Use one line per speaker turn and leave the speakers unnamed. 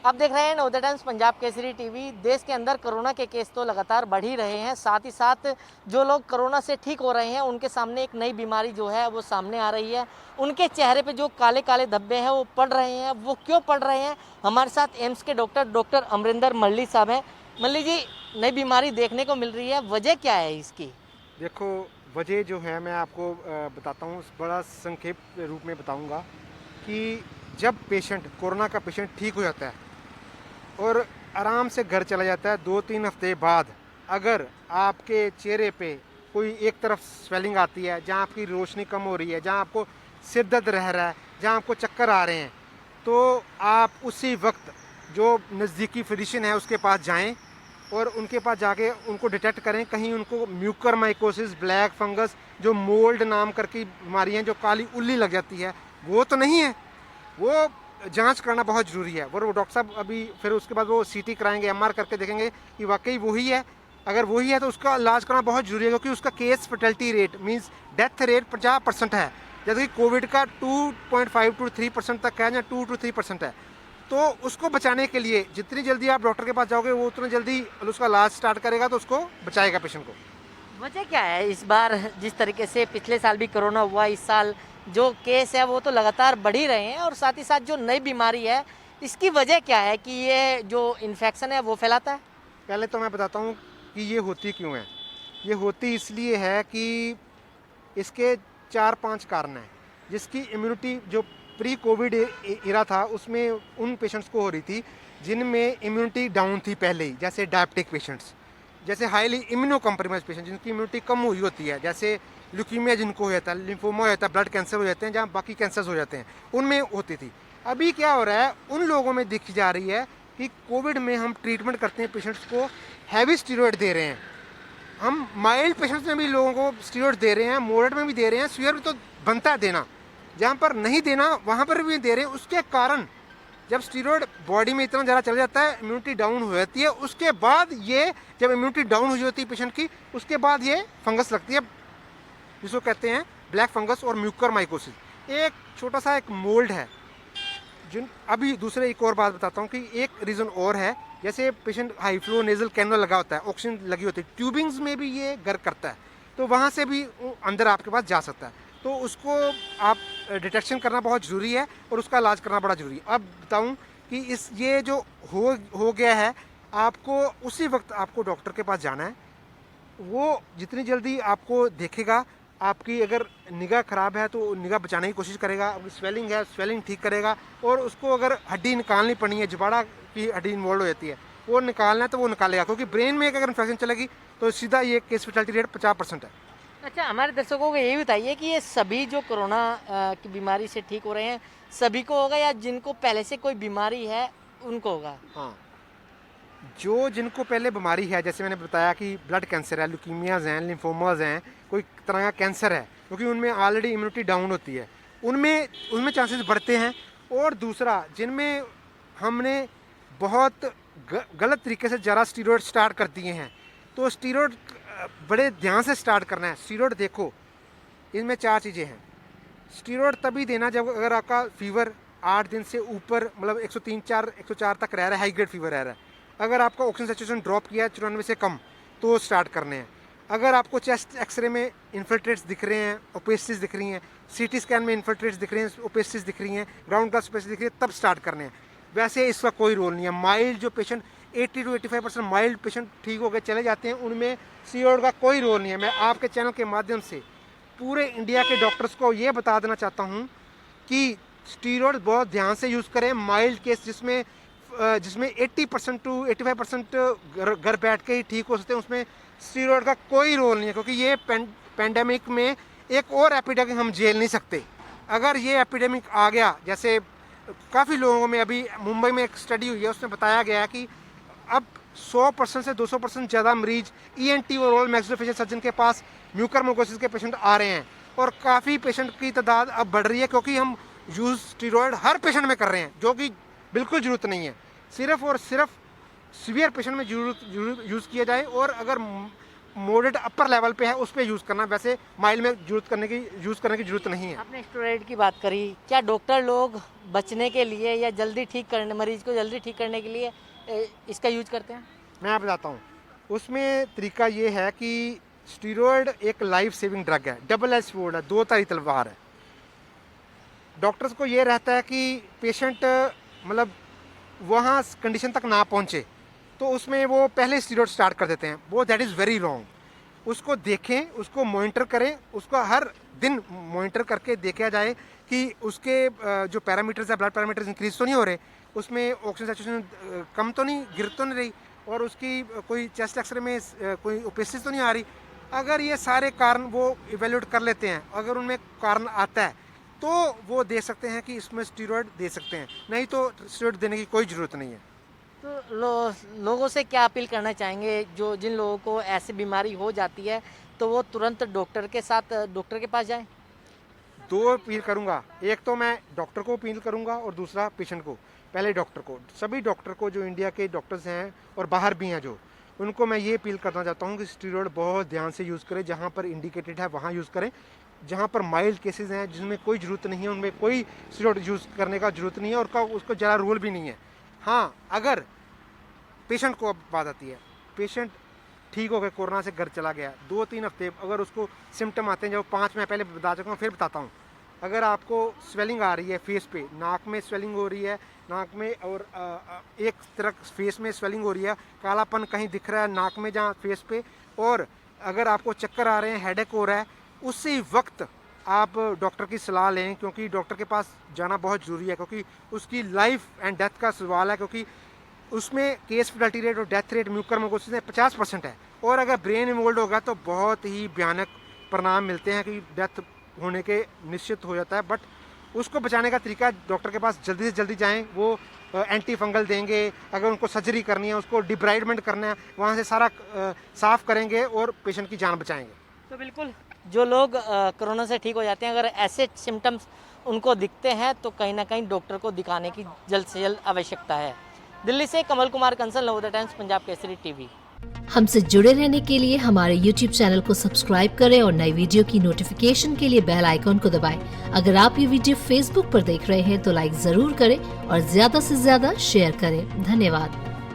आप देख रहे हैं नवोदय टाइम्स पंजाब केसरी टीवी। देश के अंदर कोरोना के केस तो लगातार बढ़ ही रहे हैं, साथ ही साथ जो लोग कोरोना से ठीक हो रहे हैं उनके सामने एक नई बीमारी जो है वो सामने आ रही है। उनके चेहरे पे जो काले काले धब्बे हैं वो पड़ रहे हैं। वो क्यों पड़ रहे हैं? हमारे साथ एम्स के डॉक्टर अमरिंदर मल्ली साहब हैं। मल्ली जी, नई बीमारी देखने को मिल रही है, वजह क्या है इसकी?
देखो, वजह जो है मैं आपको बताता हूँ, बड़ा संक्षेप रूप में बताऊँगा कि जब पेशेंट कोरोना का पेशेंट ठीक हो जाता है और आराम से घर चला जाता है, 2-3 हफ्ते बाद अगर आपके चेहरे पे कोई एक तरफ स्वेलिंग आती है, जहाँ आपकी रोशनी कम हो रही है, जहाँ आपको सिर दर्द रह रहा है, जहाँ आपको चक्कर आ रहे हैं, तो आप उसी वक्त जो नज़दीकी फिजिशियन है उसके पास जाएं और उनके पास जाके उनको डिटेक्ट करें कहीं उनको म्यूकर माइकोसिस, ब्लैक फंगस, जो मोल्ड नाम करके बीमारियाँ, जो काली उल्ली लग जाती है, वो तो नहीं है। वो जांच करना बहुत ज़रूरी है। वो डॉक्टर साहब अभी फिर उसके बाद वो सीटी कराएंगे, एमआर करके देखेंगे कि वाकई वही है। अगर वही है तो उसका इलाज करना बहुत ज़रूरी है, क्योंकि उसका case fertility rate means death rate 50% है, जैसे कि कोविड का 2.5 to 3% तक है, या 2 to 3% है। तो उसको बचाने के लिए जितनी जल्दी आप डॉक्टर के पास जाओगे वो उतना जल्दी उसका इलाज स्टार्ट करेगा, तो उसको बचाएगा पेशेंट को।
वजह क्या है इस बार? जिस तरीके से पिछले साल भी कोरोना हुआ, इस साल जो केस है वो तो लगातार बढ़ ही रहे हैं, और साथ ही साथ जो नई बीमारी है इसकी वजह क्या है कि ये जो इन्फेक्शन है वो फैलाता है?
पहले तो मैं बताता हूँ कि ये होती क्यों है। ये होती इसलिए है कि इसके 4-5 कारण हैं। जिसकी इम्यूनिटी जो प्री कोविड इरा था उसमें उन पेशेंट्स को हो रही थी जिनमें इम्यूनिटी डाउन थी पहले ही, जैसे डायबिटिक पेशेंट्स, जैसे हाईली इम्यूनो कॉम्प्रोमाइज पेशेंट जिनकी इम्यूनिटी कम हुई होती है, जैसे ल्यूकीमिया जिनको हो जाता है, लिम्फोमा हो जाता है, ब्लड कैंसर हो जाते हैं, जहाँ बाकी कैंसर्स हो जाते हैं, उनमें होती थी। अभी क्या हो रहा है, उन लोगों में दिखी जा रही है कि कोविड में हम ट्रीटमेंट करते हैं, पेशेंट्स को हैवी स्टीरॉयड दे रहे हैं। हम माइल्ड पेशेंट्स में भी लोगों को स्टीरॉयड दे रहे हैं, मॉडरेट में भी दे रहे हैं, सीवियर में तो बनता है देना, जहाँ पर नहीं देना वहाँ पर भी दे रहे हैं। उसके कारण जब स्टीरॉयड बॉडी में इतना ज़्यादा चला जाता है, इम्यूनिटी डाउन हो जाती है, उसके बाद ये जब इम्यूनिटी डाउन हो जाती है पेशेंट की, उसके बाद ये फंगस लगती है, जिसको कहते हैं ब्लैक फंगस और म्यूकर माइकोसिस। एक छोटा सा एक मोल्ड है। जिन अभी दूसरे एक और बात बताता हूँ कि एक रीज़न और है, जैसे patient high flow nasal cannula लगा होता है, ऑक्सीजन लगी होती है, ट्यूबिंग्स में भी ये घर करता है, तो वहाँ से भी अंदर आपके पास जा सकता है। तो उसको आप डिटेक्शन करना बहुत ज़रूरी है और उसका इलाज करना बड़ा ज़रूरी है। अब बताऊँ कि ये जो हो गया है, आपको उसी वक्त आपको डॉक्टर के पास जाना है। वो जितनी जल्दी आपको देखेगा, आपकी अगर निगाह ख़राब है तो निगाह बचाने की कोशिश करेगा, अगर स्वेलिंग है स्वेलिंग ठीक करेगा, और उसको अगर हड्डी निकालनी पड़ी है, जबाड़ा की हड्डी इन्वॉल्व हो जाती है, वो निकालना है तो वो निकालेगा, क्योंकि ब्रेन में अगर इन्फेक्शन चलेगी तो सीधा ये केस फर्टिलिटी रेट 50% है।
अच्छा, हमारे दर्शकों को ये बताइए कि ये सभी जो कोरोना की बीमारी से ठीक हो रहे हैं सभी को होगा, या जिनको पहले से कोई बीमारी है उनको होगा?
हाँ, जो जिनको पहले बीमारी है, जैसे मैंने बताया कि ब्लड कैंसर है, ल्यूकीमियाज हैं, लिम्फोमाज हैं, कोई तरह का कैंसर है, क्योंकि उनमें ऑलरेडी इम्यूनिटी डाउन होती है, उनमें उनमें चांसेस बढ़ते हैं। और दूसरा, जिनमें हमने बहुत गलत तरीके से ज़रा स्टीरॉयड स्टार्ट कर दिए हैं, तो स्टीरॉयड बड़े ध्यान से स्टार्ट करना है। स्टीरॉयड देखो, इनमें 4 चीज़ें हैं। स्टीरॉयड तभी देना जब अगर आपका फीवर 8 दिन से ऊपर, मतलब 103-104 तक रह रहा है, हाई ग्रेड फीवर रह रहा है। अगर आपका ऑक्सीजन सैचुरेशन ड्रॉप किया है 94 से कम, तो स्टार्ट करने हैं। अगर आपको चेस्ट एक्सरे में इन्फिल्ट्रेट्स दिख रहे हैं, ओपेसिटीज दिख रही हैं, सीटी स्कैन में इन्फिल्ट्रेट्स दिख रहे हैं, ओपेसिटीज दिख रही हैं, ग्राउंड ग्लास ओपेसिटी दिख रही है, तब स्टार्ट करने हैं। वैसे इसका कोई रोल नहीं है। माइल्ड जो पेशेंट 80 to 85% माइल्ड पेशेंट ठीक हो गए चले जाते हैं, उनमें स्टीरॉयड का कोई रोल नहीं है। मैं आपके चैनल के माध्यम से पूरे इंडिया के डॉक्टर्स को ये बता देना चाहता हूँ कि स्टीरॉयड बहुत ध्यान से यूज़ करें। माइल्ड केस जिसमें 80% to 85% घर बैठ के ही ठीक हो सकते हैं, उसमें स्टीरॉयड का कोई रोल नहीं है, क्योंकि ये पेंडेमिक में एक और एपिडेमिक हम झेल नहीं सकते। अगर ये एपिडेमिक आ गया, जैसे काफ़ी लोगों में, अभी मुंबई में एक स्टडी हुई है, उसमें बताया गया है कि अब 100% से 200% ज़्यादा मरीज ईएनटी और ओरल मैक्सिलोफेशियल सर्जन के पास म्यूकर माइकोसिस के पेशेंट आ रहे हैं, और काफ़ी पेशेंट की तादाद अब बढ़ रही है, क्योंकि हम यूज़ स्टीरॉयड हर पेशेंट में कर रहे हैं, जो कि बिल्कुल ज़रूरत नहीं है। सिर्फ और सिर्फ सीवियर पेशेंट में यूज़ किया जाए, और अगर मॉडरेट अपर लेवल पे है उस पर यूज़ करना, वैसे माइल्ड में यूज़ करने की जरूरत नहीं है।
आपने स्टेरॉइड की बात करी, क्या डॉक्टर लोग बचने के लिए या जल्दी ठीक करने, मरीज को जल्दी ठीक करने के लिए इसका यूज करते हैं?
मैं आप बताता हूँ, उसमें तरीका ये है कि स्टीरॉयड एक लाइफ सेविंग ड्रग है, डबल एज स्वॉर्ड है, दो तारी तलवार है। डॉक्टर्स को ये रहता है कि पेशेंट मतलब वहाँ कंडीशन तक ना पहुँचे तो उसमें वो पहले स्टीरॉयड स्टार्ट कर देते हैं, वो दैट इज़ वेरी रॉन्ग। उसको देखें, उसको मॉनिटर करें, उसको हर दिन मॉनिटर करके देखा जाए कि उसके जो पैरामीटर्स है, ब्लड पैरामीटर्स इंक्रीज तो नहीं हो रहे, उसमें ऑक्सीजन सैचुरेशन कम तो नहीं, गिर तो नहीं रही, और उसकी कोई चेस्ट एक्सरे में कोई ओपेसिस तो नहीं आ रही। अगर ये सारे कारण वो इवेल्यूएट कर लेते हैं, अगर उनमें कारण आता है तो वो दे सकते हैं कि इसमें स्टीरॉयड दे सकते हैं, नहीं तो स्टीरॉयड देने की कोई ज़रूरत नहीं है।
तो लोगों से क्या अपील करना चाहेंगे, जो जिन लोगों को ऐसी बीमारी हो जाती है तो वो तुरंत डॉक्टर के पास जाएं?
दो अपील करूंगा, एक तो मैं डॉक्टर को अपील करूंगा और दूसरा पेशेंट को। पहले डॉक्टर को, सभी डॉक्टर को, जो इंडिया के डॉक्टर्स हैं और बाहर भी हैं जो, उनको मैं ये अपील करना चाहता हूँ कि स्टीरॉयड बहुत ध्यान से यूज़ करें, जहाँ पर इंडिकेटेड है वहाँ यूज़ करें। जहाँ पर माइल्ड केसेस हैं जिसमें कोई ज़रूरत नहीं है, उनमें कोई स्टीरॉयड यूज़ करने का ज़रूरत नहीं है और उसको ज़्यादा रोल भी नहीं है। हाँ, अगर पेशेंट को अब बात आती है, पेशेंट ठीक हो गया, कोरोना से घर चला गया, 2-3 हफ्ते अगर उसको सिम्टम आते हैं, जब 5 मैं पहले बता चुका हूँ, फिर बताता हूँ। अगर आपको स्वेलिंग आ रही है फेस पे, नाक में स्वेलिंग हो रही है, नाक में और एक तरफ फेस में स्वेलिंग हो रही है, कालापन कहीं दिख रहा है नाक में जहाँ फेस पे, और अगर आपको चक्कर आ रहे हैं, हेडेक हो रहा है, उसी वक्त आप डॉक्टर की सलाह लें, क्योंकि डॉक्टर के पास जाना बहुत ज़रूरी है, क्योंकि उसकी लाइफ एंड डेथ का सवाल है। क्योंकि उसमें केस फर्टिलिटी रेट और डेथ रेट म्यूकरमाइकोसिस में 50% है, और अगर ब्रेन इन्वॉल्व होगा तो बहुत ही भयानक परिणाम मिलते हैं कि डेथ होने के निश्चित हो जाता है। बट उसको बचाने का तरीका, डॉक्टर के पास जल्दी से जल्दी जाएं, वो एंटी फंगल देंगे, अगर उनको सर्जरी करनी है, उसको डिब्राइडमेंट करना है, वहाँ से सारा साफ़ करेंगे और पेशेंट की जान बचाएंगे।
तो बिल्कुल, जो लोग कोरोना से ठीक हो जाते हैं, अगर ऐसे सिम्टम्स उनको दिखते हैं तो कहीं ना कहीं डॉक्टर को दिखाने की जल्द से जल्द आवश्यकता है। दिल्ली से कमल कुमार कंसल, नवोदय टाइम्स, पंजाब केसरी टीवी।
हमसे जुड़े रहने के लिए हमारे YouTube चैनल को सब्सक्राइब करें और नई वीडियो की नोटिफिकेशन के लिए बेल आइकॉन को दबाएं। अगर आप ये वीडियो Facebook पर देख रहे हैं तो लाइक जरूर करें और ज्यादा से ज्यादा शेयर करें। धन्यवाद।